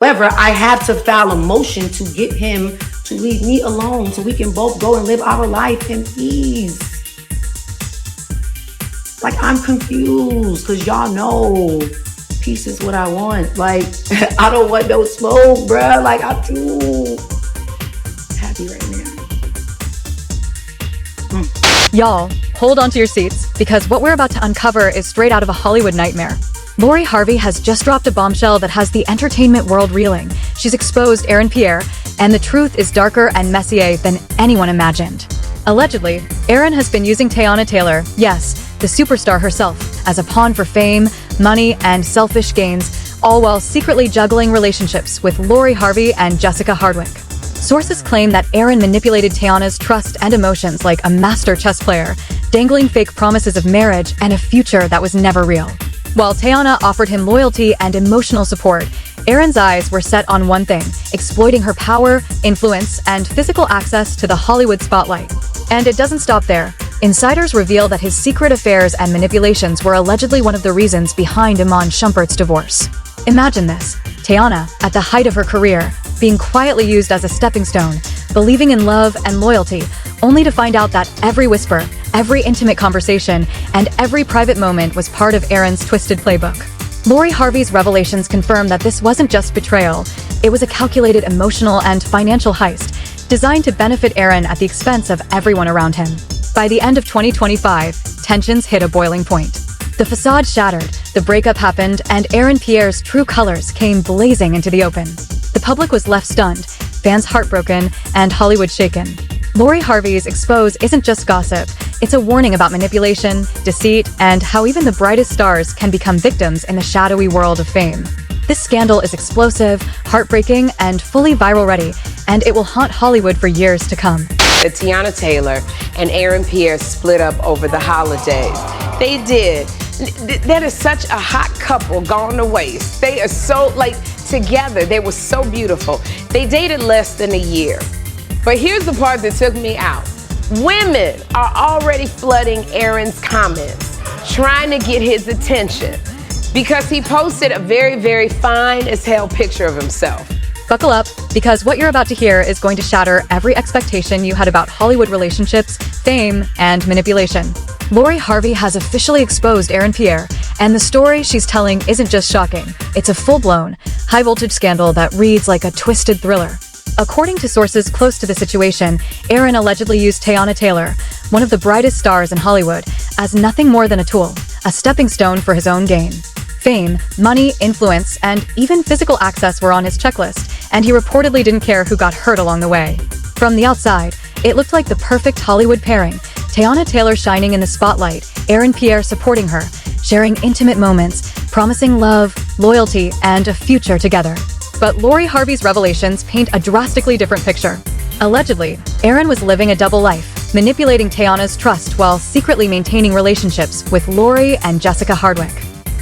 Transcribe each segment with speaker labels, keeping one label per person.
Speaker 1: However, I had to file a motion to get him to leave me alone so we can both go and live our life in peace. Like, I'm confused because y'all know peace is what I want. Like, I don't want no smoke, bruh. Like, I'm too happy right now.
Speaker 2: Y'all, hold on to your seats, because what we're about to uncover is straight out of a Hollywood nightmare. Lori Harvey has just dropped a bombshell that has the entertainment world reeling. She's exposed Aaron Pierre, and the truth is darker and messier than anyone imagined. Allegedly, Aaron has been using Teyana Taylor, yes, the superstar herself, as a pawn for fame, money, and selfish gains, all while secretly juggling relationships with Lori Harvey and Jessica Hardwick. Sources claim that Aaron manipulated Teyana's trust and emotions like a master chess player, dangling fake promises of marriage and a future that was never real. While Teyana offered him loyalty and emotional support, Aaron's eyes were set on one thing: exploiting her power, influence, and physical access to the Hollywood spotlight. And it doesn't stop there. Insiders reveal that his secret affairs and manipulations were allegedly one of the reasons behind Iman Shumpert's divorce. Imagine this: Teyana, at the height of her career, being quietly used as a stepping stone, believing in love and loyalty, only to find out that every whisper, every intimate conversation, and every private moment was part of Aaron's twisted playbook. Lori Harvey's revelations confirm that this wasn't just betrayal, it was a calculated emotional and financial heist, designed to benefit Aaron at the expense of everyone around him. By the end of 2025, tensions hit a boiling point. The facade shattered, the breakup happened, and Aaron Pierre's true colors came blazing into the open. The public was left stunned, fans heartbroken, and Hollywood shaken. Lori Harvey's expose isn't just gossip, it's a warning about manipulation, deceit, and how even the brightest stars can become victims in the shadowy world of fame. This scandal is explosive, heartbreaking, and fully viral ready, and it will haunt Hollywood for years to come.
Speaker 3: Teyana Taylor and Aaron Pierre split up over the holidays. They did. That is such a hot couple gone to waste. They are so, together. They were so beautiful. They dated less than a year. But here's the part that took me out. Women are already flooding Aaron's comments, trying to get his attention, because he posted a very, very fine as hell picture of himself.
Speaker 2: Buckle up, because what you're about to hear is going to shatter every expectation you had about Hollywood relationships, fame, and manipulation. Lori Harvey has officially exposed Aaron Pierre, and the story she's telling isn't just shocking. It's a full-blown, high-voltage scandal that reads like a twisted thriller. According to sources close to the situation, Aaron allegedly used Teyana Taylor, one of the brightest stars in Hollywood, as nothing more than a tool, a stepping stone for his own gain. Fame, money, influence, and even physical access were on his checklist, and he reportedly didn't care who got hurt along the way. From the outside, it looked like the perfect Hollywood pairing: Teyana Taylor shining in the spotlight, Aaron Pierre supporting her, sharing intimate moments, promising love, loyalty, and a future together. But Lori Harvey's revelations paint a drastically different picture. Allegedly, Aaron was living a double life, manipulating Teyana's trust while secretly maintaining relationships with Lori and Jessica Hardwick.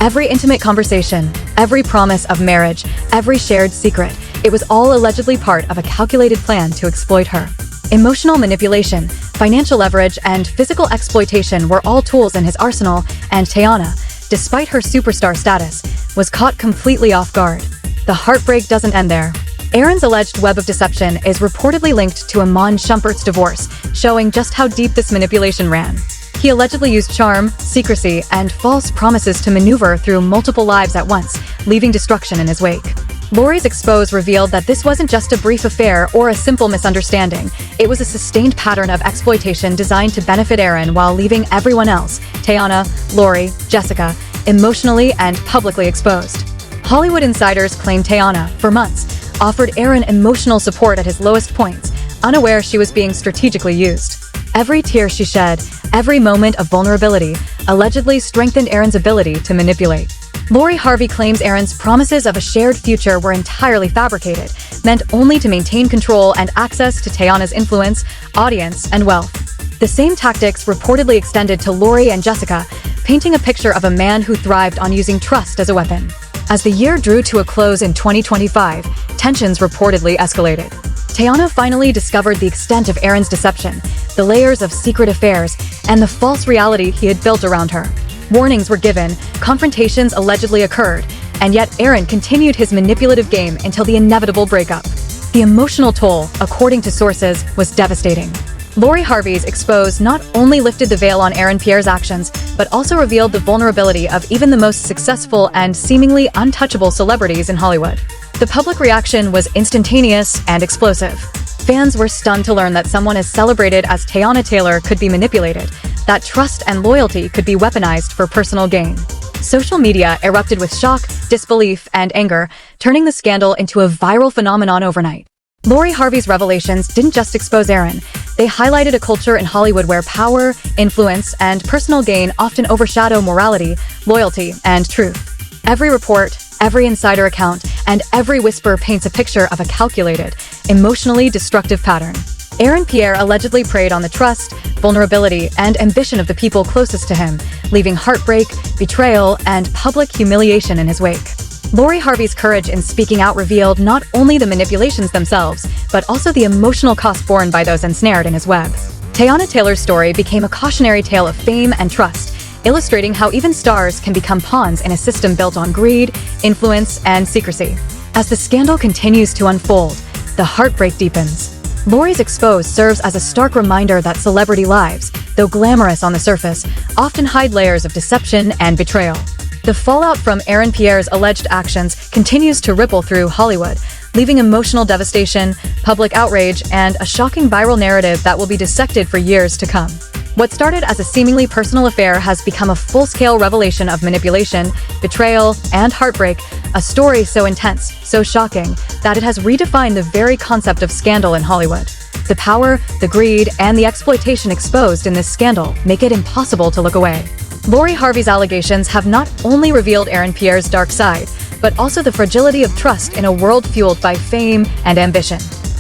Speaker 2: Every intimate conversation, every promise of marriage, every shared secret, it was all allegedly part of a calculated plan to exploit her. Emotional manipulation, financial leverage, and physical exploitation were all tools in his arsenal, and Teyana, despite her superstar status, was caught completely off guard. The heartbreak doesn't end there. Aaron's alleged web of deception is reportedly linked to Iman Shumpert's divorce, showing just how deep this manipulation ran. He allegedly used charm, secrecy, and false promises to maneuver through multiple lives at once, leaving destruction in his wake. Lori's expose revealed that this wasn't just a brief affair or a simple misunderstanding. It was a sustained pattern of exploitation designed to benefit Aaron while leaving everyone else, Teyana, Lori, Jessica, emotionally and publicly exposed. Hollywood insiders claim Teyana, for months, offered Aaron emotional support at his lowest points, unaware she was being strategically used. Every tear she shed, every moment of vulnerability, allegedly strengthened Aaron's ability to manipulate. Lori Harvey claims Aaron's promises of a shared future were entirely fabricated, meant only to maintain control and access to Teyana's influence, audience, and wealth. The same tactics reportedly extended to Lori and Jessica, painting a picture of a man who thrived on using trust as a weapon. As the year drew to a close in 2025, tensions reportedly escalated. Teyana finally discovered the extent of Aaron's deception, the layers of secret affairs, and the false reality he had built around her. Warnings were given, confrontations allegedly occurred, and yet Aaron continued his manipulative game until the inevitable breakup. The emotional toll, according to sources, was devastating. Lori Harvey's expose not only lifted the veil on Aaron Pierre's actions, but also revealed the vulnerability of even the most successful and seemingly untouchable celebrities in Hollywood. The public reaction was instantaneous and explosive. Fans were stunned to learn that someone as celebrated as Teyana Taylor could be manipulated, that trust and loyalty could be weaponized for personal gain. Social media erupted with shock, disbelief, and anger, turning the scandal into a viral phenomenon overnight. Lori Harvey's revelations didn't just expose Aaron. They highlighted a culture in Hollywood where power, influence, and personal gain often overshadow morality, loyalty, and truth. Every report, every insider account, and every whisper paints a picture of a calculated, emotionally destructive pattern. Aaron Pierre allegedly preyed on the trust, vulnerability, and ambition of the people closest to him, leaving heartbreak, betrayal, and public humiliation in his wake. Lori Harvey's courage in speaking out revealed not only the manipulations themselves, but also the emotional cost borne by those ensnared in his web. Teyana Taylor's story became a cautionary tale of fame and trust, illustrating how even stars can become pawns in a system built on greed, influence, and secrecy. As the scandal continues to unfold, the heartbreak deepens. Lori's expose serves as a stark reminder that celebrity lives, though glamorous on the surface, often hide layers of deception and betrayal. The fallout from Aaron Pierre's alleged actions continues to ripple through Hollywood, leaving emotional devastation, public outrage, and a shocking viral narrative that will be dissected for years to come. What started as a seemingly personal affair has become a full-scale revelation of manipulation, betrayal, and heartbreak, a story so intense, so shocking, that it has redefined the very concept of scandal in Hollywood. The power, the greed, and the exploitation exposed in this scandal make it impossible to look away. Lori Harvey's allegations have not only revealed Aaron Pierre's dark side, but also the fragility of trust in a world fueled by fame and ambition.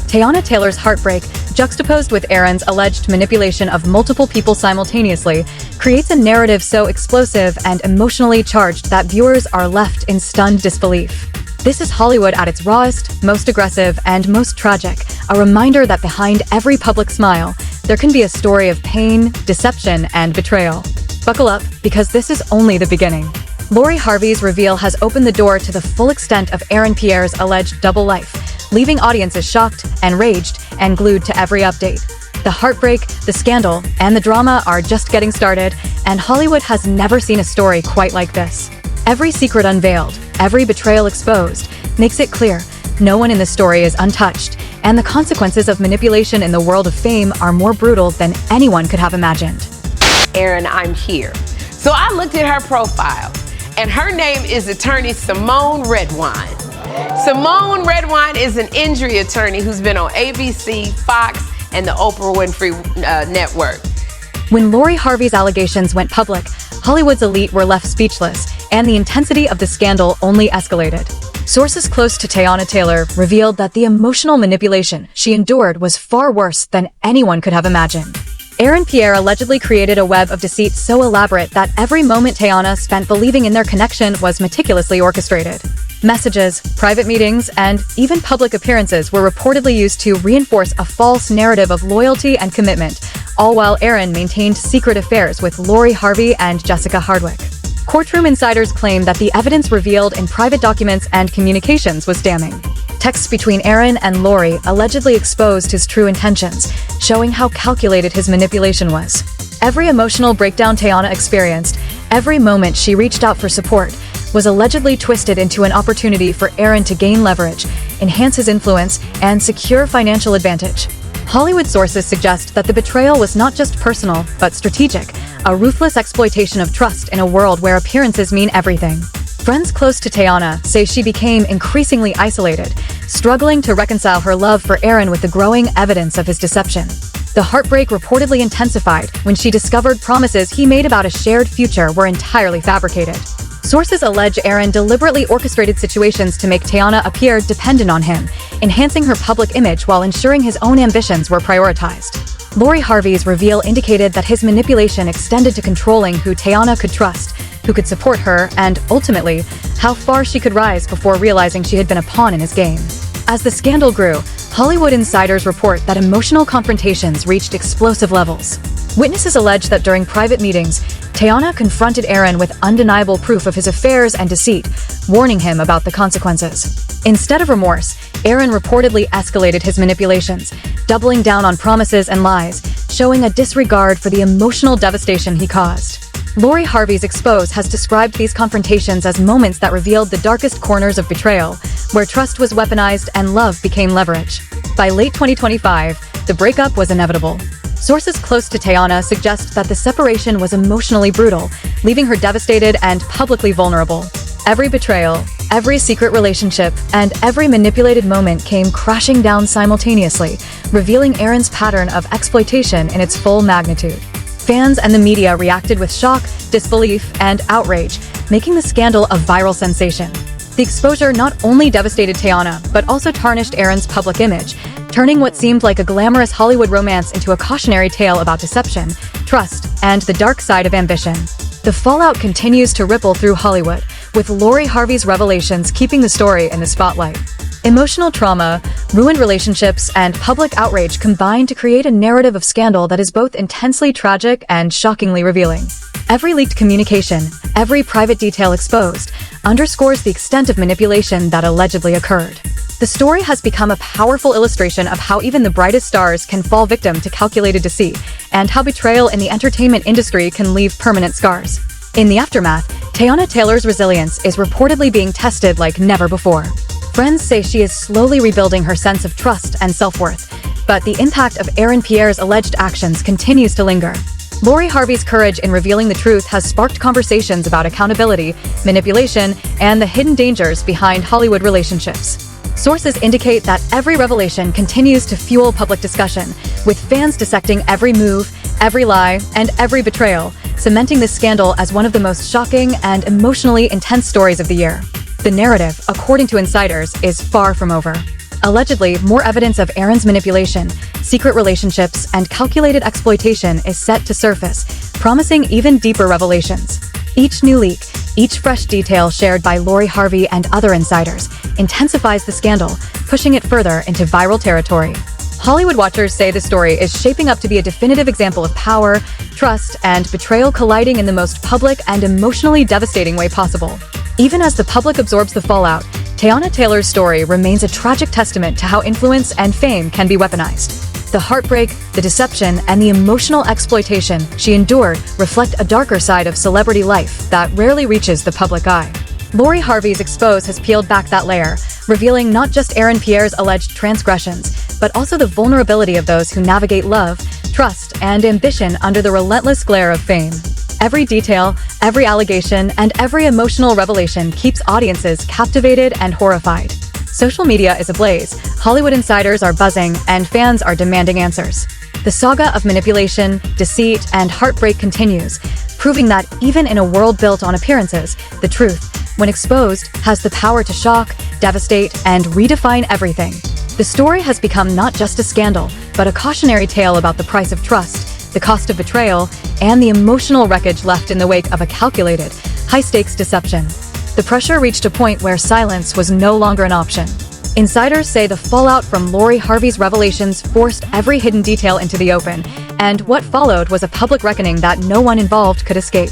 Speaker 2: Teyana Taylor's heartbreak, juxtaposed with Aaron's alleged manipulation of multiple people simultaneously, creates a narrative so explosive and emotionally charged that viewers are left in stunned disbelief. This is Hollywood at its rawest, most aggressive, and most tragic, a reminder that behind every public smile, there can be a story of pain, deception, and betrayal. Buckle up, because this is only the beginning. Lori Harvey's reveal has opened the door to the full extent of Aaron Pierre's alleged double life, leaving audiences shocked, enraged, and glued to every update. The heartbreak, the scandal, and the drama are just getting started, and Hollywood has never seen a story quite like this. Every secret unveiled, every betrayal exposed, makes it clear no one in the story is untouched, and the consequences of manipulation in the world of fame are more brutal than anyone could have imagined.
Speaker 3: Aaron, I'm here. So I looked at her profile, and her name is attorney Simone Redwine. Simone Redwine is an injury attorney who's been on ABC, Fox, and the Oprah Winfrey Network.
Speaker 2: When Lori Harvey's allegations went public, Hollywood's elite were left speechless, and the intensity of the scandal only escalated. Sources close to Teyana Taylor revealed that the emotional manipulation she endured was far worse than anyone could have imagined. Aaron Pierre allegedly created a web of deceit so elaborate that every moment Teyana spent believing in their connection was meticulously orchestrated. Messages, private meetings, and even public appearances were reportedly used to reinforce a false narrative of loyalty and commitment, all while Aaron maintained secret affairs with Lori Harvey and Jessica Hardwick. Courtroom insiders claim that the evidence revealed in private documents and communications was damning. Texts between Aaron and Lori allegedly exposed his true intentions, showing how calculated his manipulation was. Every emotional breakdown Teyana experienced, every moment she reached out for support, was allegedly twisted into an opportunity for Aaron to gain leverage, enhance his influence, and secure financial advantage. Hollywood sources suggest that the betrayal was not just personal, but strategic, a ruthless exploitation of trust in a world where appearances mean everything. Friends close to Teyana say she became increasingly isolated, struggling to reconcile her love for Aaron with the growing evidence of his deception. The heartbreak reportedly intensified when she discovered promises he made about a shared future were entirely fabricated. Sources allege Aaron deliberately orchestrated situations to make Teyana appear dependent on him, enhancing her public image while ensuring his own ambitions were prioritized. Lori Harvey's reveal indicated that his manipulation extended to controlling who Teyana could trust, who could support her, and, ultimately, how far she could rise before realizing she had been a pawn in his game. As the scandal grew, Hollywood insiders report that emotional confrontations reached explosive levels. Witnesses allege that during private meetings, Teyana confronted Aaron with undeniable proof of his affairs and deceit, warning him about the consequences. Instead of remorse, Aaron reportedly escalated his manipulations, doubling down on promises and lies, showing a disregard for the emotional devastation he caused. Lori Harvey's expose has described these confrontations as moments that revealed the darkest corners of betrayal, where trust was weaponized and love became leverage. By late 2025, the breakup was inevitable. Sources close to Teyana suggest that the separation was emotionally brutal, leaving her devastated and publicly vulnerable. Every betrayal, every secret relationship, and every manipulated moment came crashing down simultaneously, revealing Aaron's pattern of exploitation in its full magnitude. Fans and the media reacted with shock, disbelief, and outrage, making the scandal a viral sensation. The exposure not only devastated Teyana, but also tarnished Aaron's public image, turning what seemed like a glamorous Hollywood romance into a cautionary tale about deception, trust, and the dark side of ambition. The fallout continues to ripple through Hollywood, with Lori Harvey's revelations keeping the story in the spotlight. Emotional trauma, ruined relationships, and public outrage combine to create a narrative of scandal that is both intensely tragic and shockingly revealing. Every leaked communication, every private detail exposed, underscores the extent of manipulation that allegedly occurred. The story has become a powerful illustration of how even the brightest stars can fall victim to calculated deceit, and how betrayal in the entertainment industry can leave permanent scars. In the aftermath, Teyana Taylor's resilience is reportedly being tested like never before. Friends say she is slowly rebuilding her sense of trust and self-worth, but the impact of Aaron Pierre's alleged actions continues to linger. Lori Harvey's courage in revealing the truth has sparked conversations about accountability, manipulation, and the hidden dangers behind Hollywood relationships. Sources indicate that every revelation continues to fuel public discussion, with fans dissecting every move, every lie, and every betrayal, cementing this scandal as one of the most shocking and emotionally intense stories of the year. The narrative, according to insiders, is far from over. Allegedly, more evidence of Aaron's manipulation, secret relationships, and calculated exploitation is set to surface, promising even deeper revelations. Each new leak, each fresh detail shared by Lori Harvey and other insiders, intensifies the scandal, pushing it further into viral territory. Hollywood watchers say the story is shaping up to be a definitive example of power, trust, and betrayal colliding in the most public and emotionally devastating way possible. Even as the public absorbs the fallout, Teyana Taylor's story remains a tragic testament to how influence and fame can be weaponized. The heartbreak, the deception, and the emotional exploitation she endured reflect a darker side of celebrity life that rarely reaches the public eye. Lori Harvey's expose has peeled back that layer, revealing not just Aaron Pierre's alleged transgressions, but also the vulnerability of those who navigate love, trust, and ambition under the relentless glare of fame. Every detail, every allegation, and every emotional revelation keeps audiences captivated and horrified. Social media is ablaze, Hollywood insiders are buzzing, and fans are demanding answers. The saga of manipulation, deceit, and heartbreak continues, proving that even in a world built on appearances, the truth, when exposed, has the power to shock, devastate, and redefine everything. The story has become not just a scandal, but a cautionary tale about the price of trust, the cost of betrayal, and the emotional wreckage left in the wake of a calculated, high-stakes deception. The pressure reached a point where silence was no longer an option. Insiders say the fallout from Lori Harvey's revelations forced every hidden detail into the open, and what followed was a public reckoning that no one involved could escape.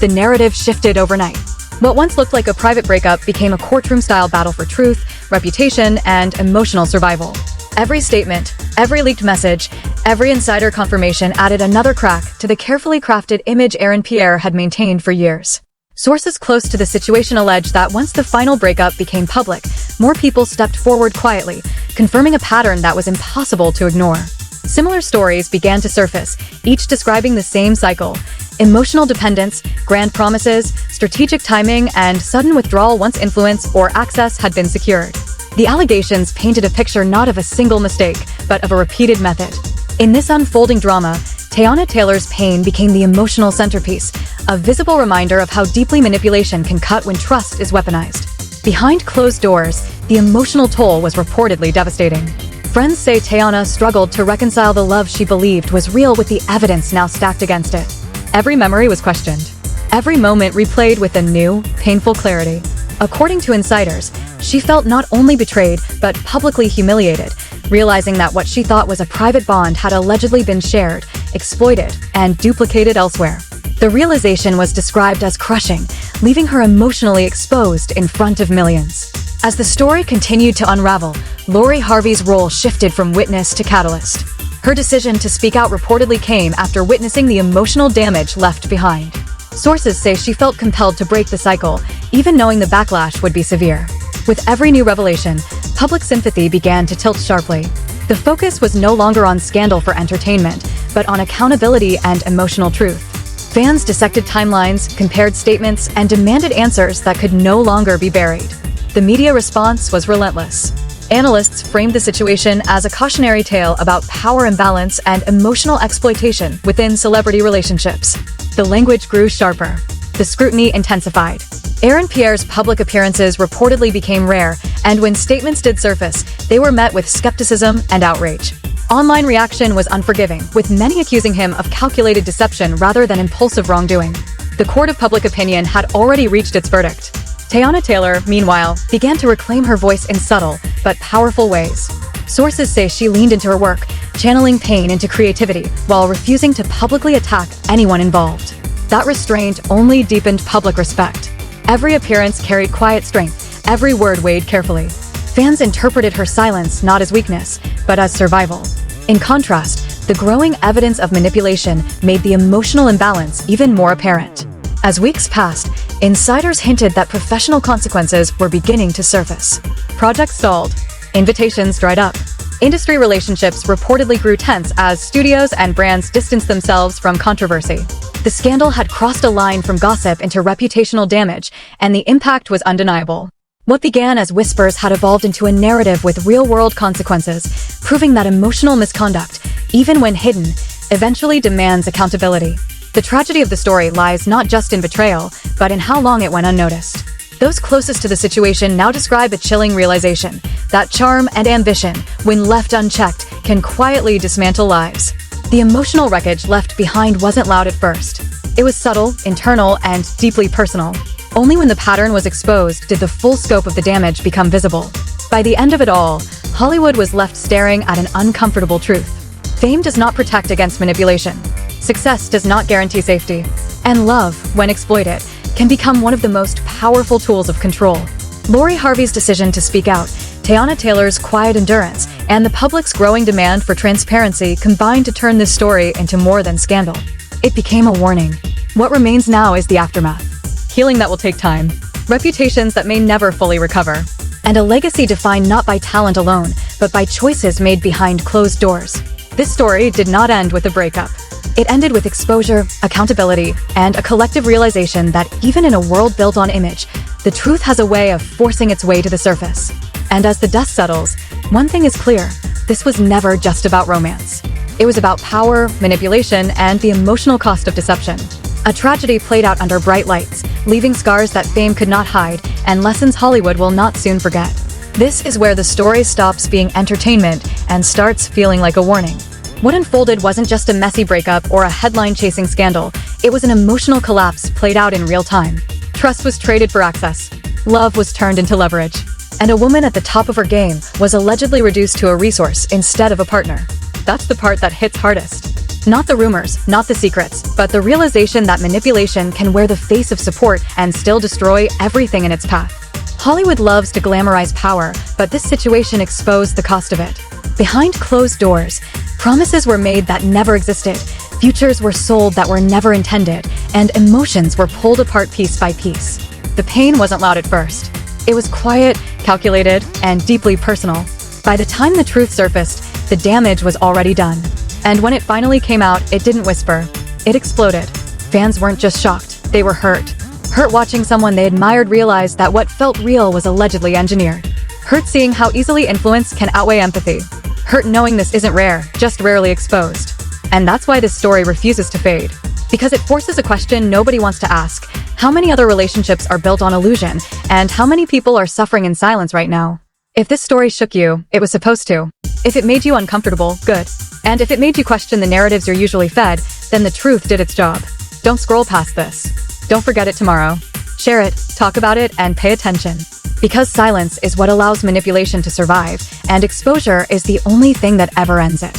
Speaker 2: The narrative shifted overnight. What once looked like a private breakup became a courtroom-style battle for truth, reputation, and emotional survival. Every statement, every leaked message, every insider confirmation added another crack to the carefully crafted image Aaron Pierre had maintained for years. Sources close to the situation allege that once the final breakup became public, more people stepped forward quietly, confirming a pattern that was impossible to ignore. Similar stories began to surface, each describing the same cycle: emotional dependence, grand promises, strategic timing, and sudden withdrawal once influence or access had been secured. The allegations painted a picture not of a single mistake, but of a repeated method. In this unfolding drama, Teyana Taylor's pain became the emotional centerpiece, a visible reminder of how deeply manipulation can cut when trust is weaponized. Behind closed doors, the emotional toll was reportedly devastating. Friends say Teyana struggled to reconcile the love she believed was real with the evidence now stacked against it. Every memory was questioned. Every moment replayed with a new, painful clarity. According to insiders, she felt not only betrayed, but publicly humiliated, realizing that what she thought was a private bond had allegedly been shared, exploited, and duplicated elsewhere. The realization was described as crushing, leaving her emotionally exposed in front of millions. As the story continued to unravel, Lori Harvey's role shifted from witness to catalyst. Her decision to speak out reportedly came after witnessing the emotional damage left behind. Sources say she felt compelled to break the cycle, even knowing the backlash would be severe. With every new revelation, public sympathy began to tilt sharply. The focus was no longer on scandal for entertainment, but on accountability and emotional truth. Fans dissected timelines, compared statements, and demanded answers that could no longer be buried. The media response was relentless. Analysts framed the situation as a cautionary tale about power imbalance and emotional exploitation within celebrity relationships. The language grew sharper. The scrutiny intensified. Aaron Pierre's public appearances reportedly became rare, and when statements did surface, they were met with skepticism and outrage. Online reaction was unforgiving, with many accusing him of calculated deception rather than impulsive wrongdoing. The court of public opinion had already reached its verdict. Teyana Taylor, meanwhile, began to reclaim her voice in subtle but powerful ways. Sources say she leaned into her work, channeling pain into creativity while refusing to publicly attack anyone involved. That restraint only deepened public respect. Every appearance carried quiet strength, every word weighed carefully. Fans interpreted her silence not as weakness, but as survival. In contrast, the growing evidence of manipulation made the emotional imbalance even more apparent. As weeks passed, insiders hinted that professional consequences were beginning to surface. Projects stalled. Invitations dried up. Industry relationships reportedly grew tense as studios and brands distanced themselves from controversy. The scandal had crossed a line from gossip into reputational damage, and the impact was undeniable. What began as whispers had evolved into a narrative with real-world consequences, proving that emotional misconduct, even when hidden, eventually demands accountability. The tragedy of the story lies not just in betrayal, but in how long it went unnoticed. Those closest to the situation now describe a chilling realization that charm and ambition, when left unchecked, can quietly dismantle lives. The emotional wreckage left behind wasn't loud at first. It was subtle, internal, and deeply personal. Only when the pattern was exposed did the full scope of the damage become visible. By the end of it all, Hollywood was left staring at an uncomfortable truth. Fame does not protect against manipulation. Success does not guarantee safety. And love, when exploited, can become one of the most powerful tools of control. Lori Harvey's decision to speak out, Teyana Taylor's quiet endurance, and the public's growing demand for transparency combined to turn this story into more than scandal. It became a warning. What remains now is the aftermath. Healing that will take time, reputations that may never fully recover, and a legacy defined not by talent alone, but by choices made behind closed doors. This story did not end with a breakup. It ended with exposure, accountability, and a collective realization that even in a world built on image, the truth has a way of forcing its way to the surface. And as the dust settles, one thing is clear: this was never just about romance. It was about power, manipulation, and the emotional cost of deception. A tragedy played out under bright lights, leaving scars that fame could not hide and lessons Hollywood will not soon forget. This is where the story stops being entertainment and starts feeling like a warning. What unfolded wasn't just a messy breakup or a headline-chasing scandal. It was an emotional collapse played out in real time. Trust was traded for access. Love was turned into leverage. And a woman at the top of her game was allegedly reduced to a resource instead of a partner. That's the part that hits hardest. Not the rumors, not the secrets, but the realization that manipulation can wear the face of support and still destroy everything in its path. Hollywood loves to glamorize power, but this situation exposed the cost of it. Behind closed doors, promises were made that never existed, futures were sold that were never intended, and emotions were pulled apart piece by piece. The pain wasn't loud at first. It was quiet, calculated, and deeply personal. By the time the truth surfaced, the damage was already done. And when it finally came out, it didn't whisper. It exploded. Fans weren't just shocked, they were hurt. Hurt watching someone they admired realize that what felt real was allegedly engineered. Hurt seeing how easily influence can outweigh empathy. Hurt knowing this isn't rare, just rarely exposed. And that's why this story refuses to fade. Because it forces a question nobody wants to ask. How many other relationships are built on illusion? And how many people are suffering in silence right now? If this story shook you, it was supposed to. If it made you uncomfortable, good. And if it made you question the narratives you're usually fed, then the truth did its job. Don't scroll past this. Don't forget it tomorrow. Share it, talk about it, and pay attention. Because silence is what allows manipulation to survive, and exposure is the only thing that ever ends it.